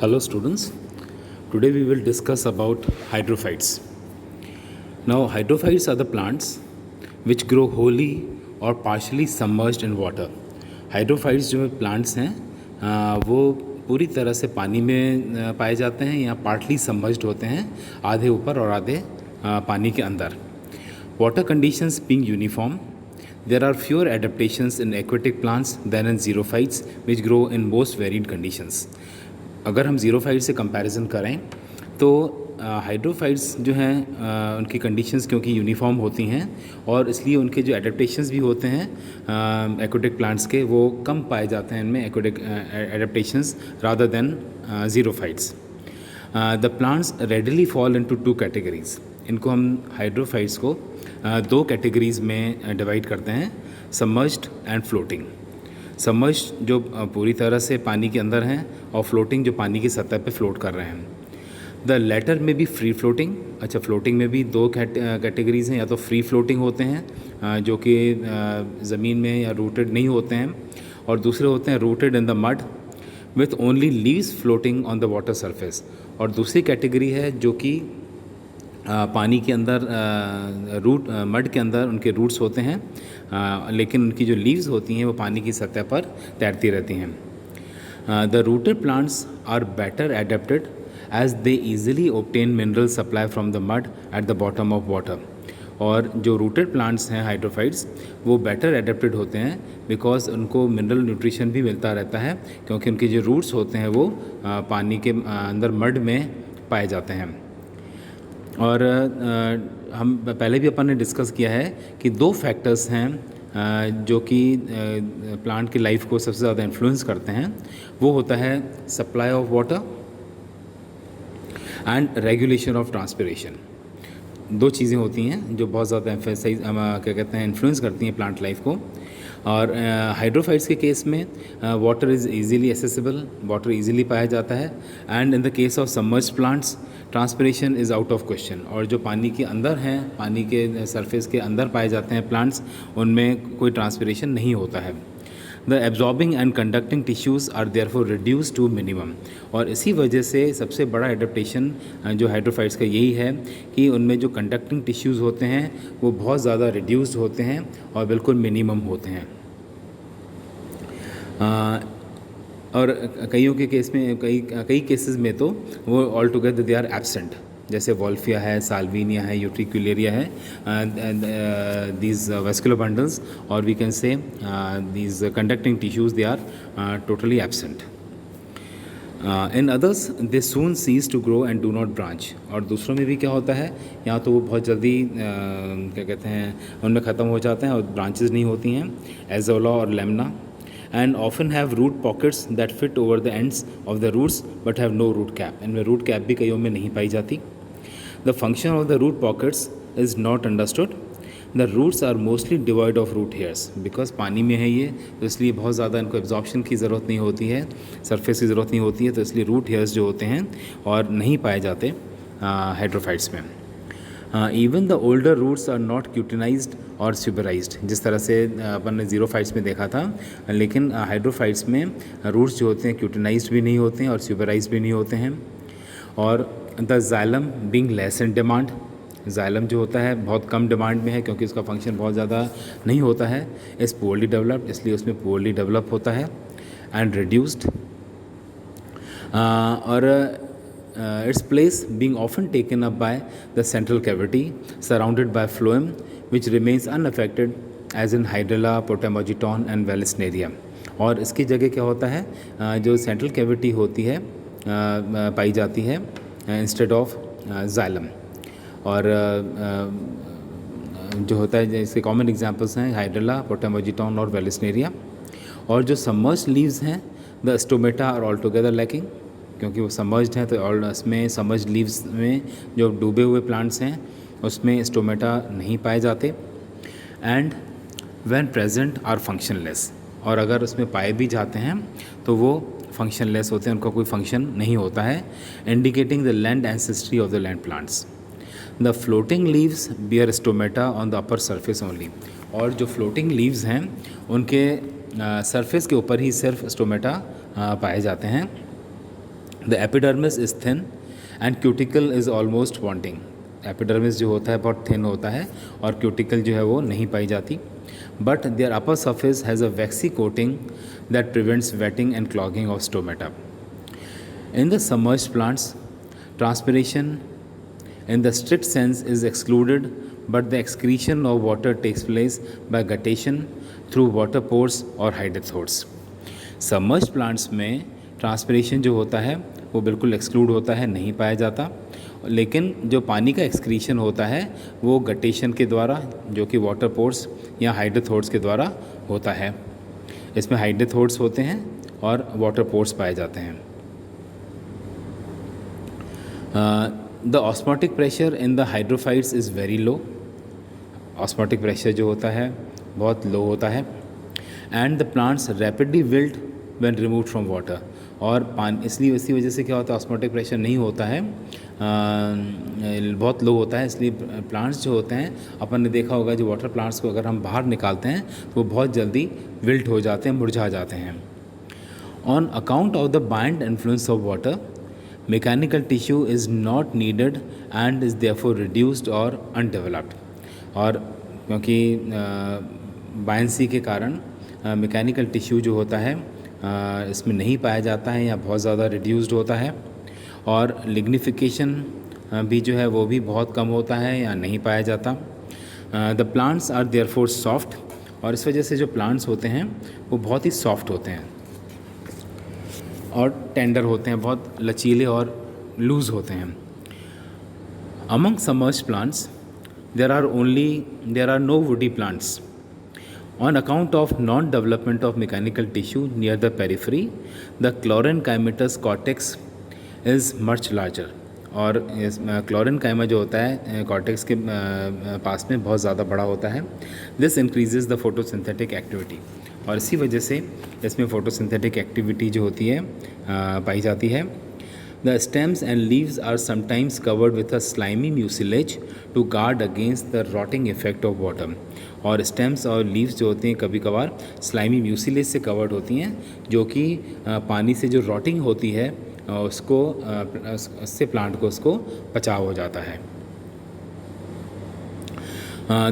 Hello students, today we will discuss about hydrophytes. Now hydrophytes are the plants which grow wholly or partially submerged in water. Hydrophytes जो plants हैं वो पूरी तरह से पानी में पाए जाते हैं या पार्टली सबमर्ज्ड होते हैं, आधे ऊपर और आधे पानी के अंदर. Water conditions being uniform, there are fewer adaptations in aquatic plants than in xerophytes which grow in most varied conditions. अगर हम ज़ीरोफाइट से कंपैरिजन करें तो हाइड्रोफाइट्स जो हैं उनकी कंडीशंस क्योंकि यूनिफॉर्म होती हैं और इसलिए उनके जो एडेप्टेशंस भी होते हैं एक्वाटिक प्लांट्स के वो कम पाए जाते हैं इनमें aquatic adaptations rather than xerophytes. The plants readily fall into two categories. इनको हम हाइड्रोफाइट्स को दो कैटेगरीज में डिवाइड करते हैं, सबमर्ज्ड एंड फ्लोटिंग. सबमर्ज्ड जो पूरी तरह से पानी के अंदर हैं और फ्लोटिंग जो पानी की सतह पे फ्लोट कर रहे हैं. द लेटर में भी फ्री फ्लोटिंग. अच्छा, फ्लोटिंग में भी दो कैटेगरीज हैं, या तो फ्री फ्लोटिंग होते हैं जो कि ज़मीन में या रूटेड नहीं होते हैं, और दूसरे होते हैं rooted in the mud with only leaves floating on the water surface. और दूसरी कैटेगरी है जो कि पानी के अंदर मड के अंदर उनके रूट्स होते हैं, लेकिन उनकी जो लीव्स होती हैं वो पानी की सतह पर तैरती रहती हैं. The rooted plants are better adapted as they easily obtain mineral supply from the mud at the bottom of water. और जो रूटेड प्लांट्स हैं हाइड्रोफाइट्स वो बेटर एडेप्टेड होते हैं बिकॉज उनको मिनरल न्यूट्रिशन भी मिलता रहता है, क्योंकि उनके जो रूट्स होते हैं वो पानी के अंदर मड में पाए जाते हैं. और हम पहले भी अपन ने डिस्कस किया है कि दो फैक्टर्स हैं जो कि प्लांट की लाइफ को सबसे ज़्यादा इन्फ्लुएंस करते हैं. वो होता है supply of water and regulation of transpiration. दो चीज़ें होती हैं जो बहुत ज़्यादा क्या कहते हैं इन्फ्लुएंस करती हैं प्लांट लाइफ को. और हाइड्रोफाइट्स के केस में water is easily accessible, water easily पाया जाता है. And in the case of submerged plants transpiration is out of question. और जो पानी के अंदर हैं, पानी के सरफेस के अंदर पाए जाते हैं प्लांट्स, उनमें कोई ट्रांसपिरेशन नहीं होता है. The absorbing and conducting tissues are therefore reduce to minimum. और इसी वजह से सबसे बड़ा एडेप्टेशन जो हाइड्रोफाइट्स का यही है कि उनमें जो कंडक्टिंग टिश्यूज़ होते हैं वो बहुत ज़्यादा रिड्यूस्ड होते हैं और बिल्कुल मिनिमम होते हैं. और कईयों के केस में कई केसेस में तो वो all together they are absent, जैसे वॉल्फिया है, साल्विनिया है, यूट्रिकुलेरिया है, दीज वेस्कुलर बंडल्स, और we can say these conducting tissues they are totally absent. In others they soon cease to grow and do not branch. और दूसरों में भी क्या होता है, यहाँ तो वो बहुत जल्दी क्या कहते हैं उनमें ख़त्म हो जाते हैं और ब्रांचेस नहीं होती हैं, एजोला और Lemna. And often have root pockets that fit over the ends of the roots but have no root cap. इनमें root cap भी कईयों में नहीं पाई जाती. The function of the root pockets is not understood. The roots are mostly devoid of root hairs because पानी में है ये, तो इसलिए बहुत ज़्यादा इनको एब्जॉर्प्शन की ज़रूरत नहीं होती है, सरफेस की ज़रूरत नहीं होती है, तो इसलिए रूट हेयर्स जो होते हैं और नहीं पाए जाते हाइड्रोफाइट्स में. Even the older roots are not cutinized और स्यूबराइज्ड, जिस तरह से अपन ने ज़ीरोफाइट्स में देखा था, लेकिन हाइड्रोफाइट्स में रूट्स जो होते हैं क्यूटिनाइज्ड भी नहीं होते हैं और स्यूबराइज्ड भी नहीं होते हैं. और the xylem being less in demand. Xylem जो होता है बहुत कम डिमांड में है क्योंकि उसका फंक्शन बहुत ज़्यादा नहीं होता है. इस पोअरली डेवलप्ड, इसलिए उसमें पोअरली डेवलप होता है. And reduced. और its place being often taken up by the central cavity surrounded by phloem which remains unaffected as in Hydrilla, Potamogeton and Vallisneria. और इसकी जगह क्या होता है, जो सेंट्रल कैविटी होती है पाई जाती है इंस्टेड ऑफ जाइलम. और जो होता है इसके कॉमन एग्जांपल्स हैं हाइड्रिला, पोटामोजिटॉन और वेलिस्नेरिया. और जो सबमर्ज्ड लीव्स हैं, the stomata are all together lacking, क्योंकि वो सबमर्ज्ड हैं तो और उसमें सबमर्ज्ड लीव्स में जो डूबे हुए प्लांट्स हैं उसमें स्टोमेटा नहीं पाए जाते. And when present are functionless. और अगर उसमें पाए भी जाते हैं तो वो फंक्शनलेस होते हैं, उनका कोई फंक्शन नहीं होता है. Indicating the land ancestry of the land plants. The floating leaves bear stomata on the upper surface only. और जो फ्लोटिंग लीव्स हैं उनके सरफेस के ऊपर ही सिर्फ स्टोमेटा पाए जाते हैं. The epidermis is thin and cuticle is almost wanting. Epidermis जो होता है बहुत थिन होता है और क्यूटिकल जो है वो नहीं पाई जाती। But their upper surface has a waxy coating that prevents wetting and clogging of stomata. In the submerged plants, transpiration in the strict sense is excluded, but the excretion of water takes place by guttation through water pores or hydrothodes. Submerged plants में transpiration जो होता है वो बिल्कुल exclude होता है, नहीं पाया जाता, लेकिन जो पानी का एक्सक्रीशन होता है वो गटेशन के द्वारा, जो कि वाटर पोर्स या हाइड्रोथोड्स के द्वारा होता है। इसमें हाइड्रोथोड्स होते हैं और वाटर पोर्स पाए जाते हैं। The osmotic pressure in the hydrophytes is very low. Osmotic pressure जो होता है बहुत लो होता है। And the plants rapidly wilt when removed from water. और पानी इसलिए इसी वजह से क्या होता है, ऑस्मोटिक प्रेशर नहीं होता है, बहुत लो होता है, इसलिए प्लांट्स जो होते हैं, अपन ने देखा होगा जो वाटर प्लांट्स को अगर हम बाहर निकालते हैं तो वो बहुत जल्दी विल्ट हो जाते हैं, मुरझा जाते हैं। On account of the bind influence of water, mechanical tissue is not needed and is therefore reduced और अनडेवलप्ड। और क्योंकि बायंसी के कारण मैकेनिकल टिश्यू जो होता है इसमें नहीं पाया जाता है या बहुत ज़्यादा रिड्यूस्ड होता है, और लिग्निफिकेशन भी जो है वो भी बहुत कम होता है या नहीं पाया जाता। The plants are therefore soft, और इस वजह से जो प्लांट्स होते हैं वो बहुत ही सॉफ्ट होते हैं और टेंडर होते हैं, बहुत लचीले और लूज़ होते हैं। Among submerged plants there are no woody plants. On account of non-development of mechanical tissue near the periphery, the Chlorenchymatous cortex is much larger. और इस क्लोरेनकाइमा जो होता है कॉर्टेक्स के पास में बहुत ज़्यादा बड़ा होता है। This increases the photosynthetic activity, और इसी वजह से इसमें फोटोसिंथेटिक एक्टिविटी जो होती है पाई जाती है। The stems and leaves are sometimes covered with a slimy mucilage to guard against the rotting effect of water. और स्टेम्स और लीव्स जो होती हैं कभी कभार स्लाइमी म्यूसिलेज से कवर्ड होती हैं, जो कि पानी से जो रॉटिंग होती है उसको उससे प्लांट को उसको बचाव हो जाता है।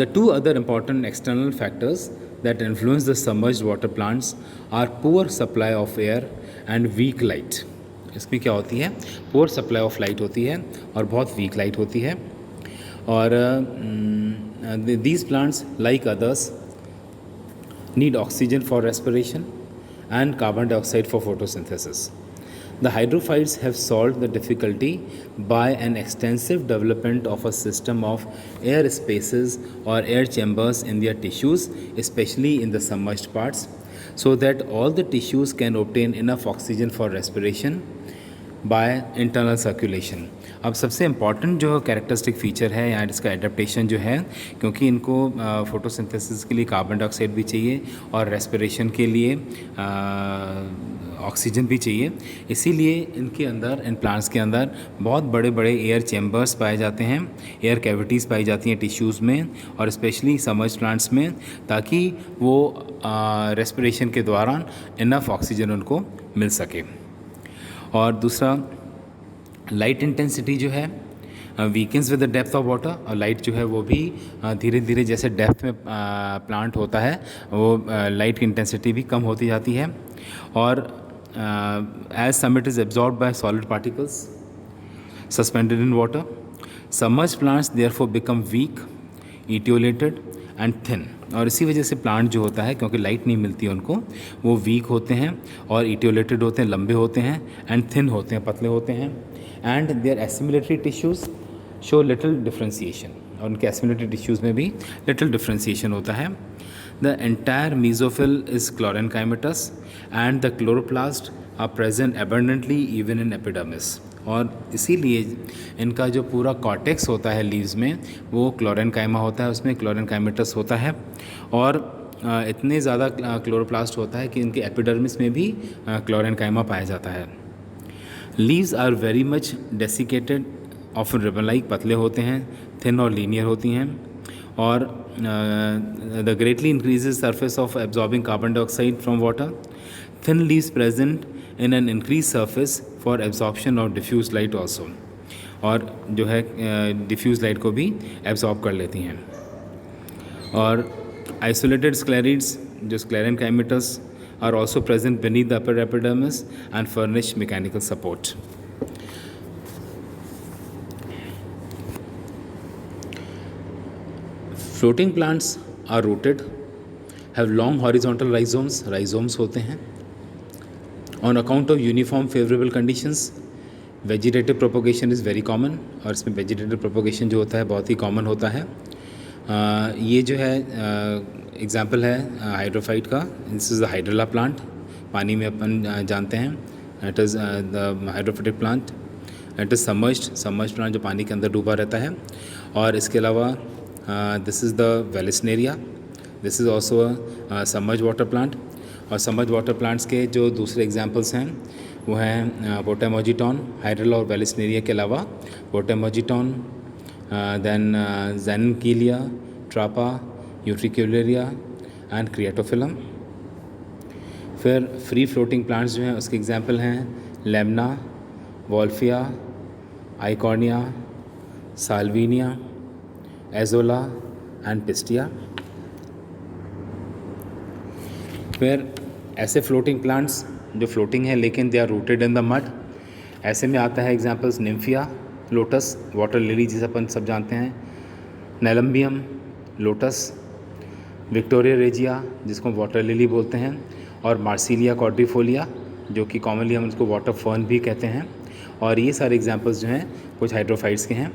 The two other important external factors that influence the submerged water plants are poor supply of air and weak light. इसमें क्या होती है, पोर सप्लाई ऑफ लाइट होती है और बहुत वीक लाइट होती है। और these plants like others need oxygen for respiration and carbon dioxide for photosynthesis. The hydrophytes have solved the difficulty by an extensive development of a system of air spaces or air chambers in their tissues, especially in the submerged parts, so that all the tissues can obtain enough oxygen for respiration by internal circulation. अब सबसे important जो characteristic feature है यहाँ इसका adaptation जो है, क्योंकि इनको फोटोसिंथेसिस के लिए कार्बन डाइऑक्साइड भी चाहिए और रेस्पिरेशन के लिए ऑक्सीजन भी चाहिए, इसीलिए इनके अंदर, इन प्लांट्स के अंदर बहुत बड़े बड़े एयर चैम्बर्स पाए जाते हैं, एयर कैविटीज़ पाई जाती हैं टिश्यूज़ में और स्पेशली सबमर्ज्ड प्लांट्स में, ताकि वो रेस्पिरेशन के दौरान इनफ ऑक्सीजन उनको मिल सके। और दूसरा, लाइट इंटेंसिटी जो है weakens with the depth of water, और लाइट जो है वो भी धीरे धीरे जैसे डेप्थ में प्लांट होता है वो लाइट की इंटेंसिटी भी कम होती जाती है। और as summit is absorbed by solid particles suspended in water, submerged plants therefore become weak, etiolated and thin. और इसी वजह से प्लांट जो होता है, क्योंकि लाइट नहीं मिलती है उनको, वो वीक होते हैं और इटियोलेटेड होते हैं, लंबे होते हैं, एंड थिन होते हैं, पतले होते हैं। And their assimilatory tissues show little differentiation, और उनके एसिमिलेटरी टिश्यूज़ में भी लिटिल डिफ्रेंसिएशन होता है। The entire mesophyll is chlorenchymatous and the chloroplast are present abundantly even in epidermis. और इसीलिए इनका जो पूरा कॉर्टेक्स होता है लीव्स में वो क्लोरेनकाइमा होता है, उसमें क्लोरेनकाइमेटस होता है, और इतने ज़्यादा क्लोरोप्लास्ट होता है कि इनके एपिडर्मिस में भी क्लोरेनकाइमा पाया जाता है। Leaves are very much desiccated, often ribbon like, पतले होते हैं, थिन और लीनियर होती हैं, और the greatly increases surface of absorbing carbon dioxide from water. Thin leaves present in an increased surface for absorption of diffuse light also, और जो है डिफ्यूज लाइट को भी एब्जॉर्ब कर लेती हैं। और आइसोलेटेड स्क्लेरिड्स जो स्क्लेरन का एमिटर्स are also present beneath the upper epidermis and furnish mechanical support. Floating plants are rooted, have long horizontal rhizomes, rhizomes होते हैं. On account of uniform favorable conditions, vegetative propagation is very common, और इसमें vegetative propagation जो होता है बहुत ही common होता है. ये जो है एग्जाम्पल है हाइड्रोफाइट का. दिस इज़ द हाइड्रोला प्लांट, पानी में अपन जानते हैं. It is the hydrophytic plant. It is submerged plant जो पानी के अंदर डूबा रहता है. और इसके अलावा this is the Vallisneria. This is also submerge water plant. और सबमर्ज वाटर प्लांट्स के जो दूसरे एग्जाम्पल्स हैं वो हैं पोटामोजिटॉन, हाइड्रोला और वेलिस्नेरिया के अलावा Potamogeton, then Zannichellia, Trapa, Utricularia and Ceratophyllum. फिर फ्री फ्लोटिंग प्लांट्स जो हैं उसके एग्जांपल हैं Lemna, Wolffia, Eichhornia, Salvinia, Azolla and Pistia. फिर ऐसे फ्लोटिंग प्लांट्स जो फ्लोटिंग है लेकिन they are rooted in the mud, ऐसे में आता है examples Nymphaea, lotus, water lily जिसे अपन सब जानते हैं, नेलम्बियम, लोटस, विक्टोरिया रेजिया जिसको वाटर लिली बोलते हैं, और मार्सिलिया कॉर्डिफोलिया जो कि कॉमनली हम उसको वाटर फर्न भी कहते हैं. और ये सारे एग्जांपल्स जो हैं कुछ हाइड्रोफाइट्स के हैं.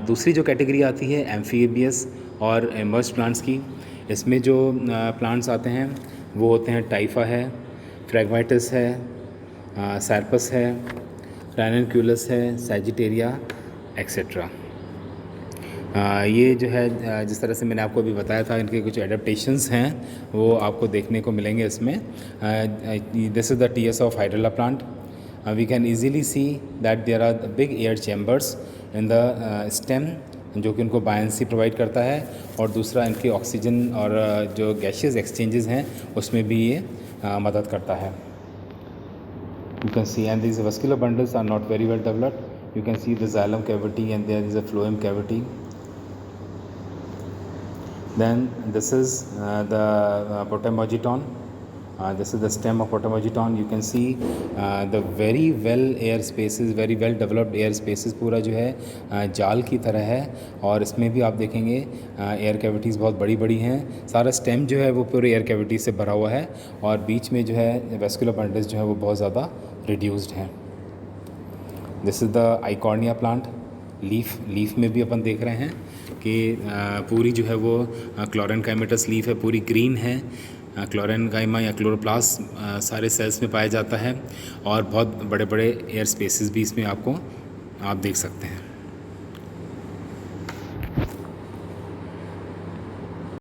दूसरी जो कैटेगरी आती है एम्फीबियस और इमर्ज प्लांट्स की. इसमें जो प्लांट्स आते हैं वो होते हैं टाइफा है, फ्रैगमाइटस है, सैरपस है, रैननक्यूलस है, सैजिटेरिया एक्सेट्रा. ये जो है जिस तरह से मैंने आपको अभी बताया था इनके कुछ एडेप्टेशंस हैं वो आपको देखने को मिलेंगे इसमें. This is the TS of hydrilla plant. We can easily see that there are big air chambers in the stem जो कि उनको बायंसी प्रोवाइड करता है, और दूसरा इनके ऑक्सीजन और जो गैशियस एक्सचेंजेस हैं उसमें भी ये मदद करता है. You can see, and these vascular bundles are not very well developed. You can see the xylem cavity and there is a phloem cavity. Then this is the potamogeton. This is the stem of potamogeton. You can see the very well air spaces, very well developed air spaces. पूरा जो है जाल की तरह है, और इसमें भी आप देखेंगे एयर कैविटीज़ बहुत बड़ी बड़ी हैं. सारा स्टेम जो है वो पूरे एयर कैविटी से भरा हुआ है, और बीच में जो है वेस्कुलर बंडल्स जो है वो बहुत ज़्यादा रिड्यूस्ड हैं. This is the Eichhornia plant. Leaf में भी अपन देख रहे हैं कि पूरी जो है वो क्लोरेनकाइमेटस लीफ है, पूरी ग्रीन है. क्लोरेनकाइमा या क्लोरोप्लास्ट सारे सेल्स में पाया जाता है, और बहुत बड़े बड़े एयर स्पेसेस भी इसमें आपको आप देख सकते हैं.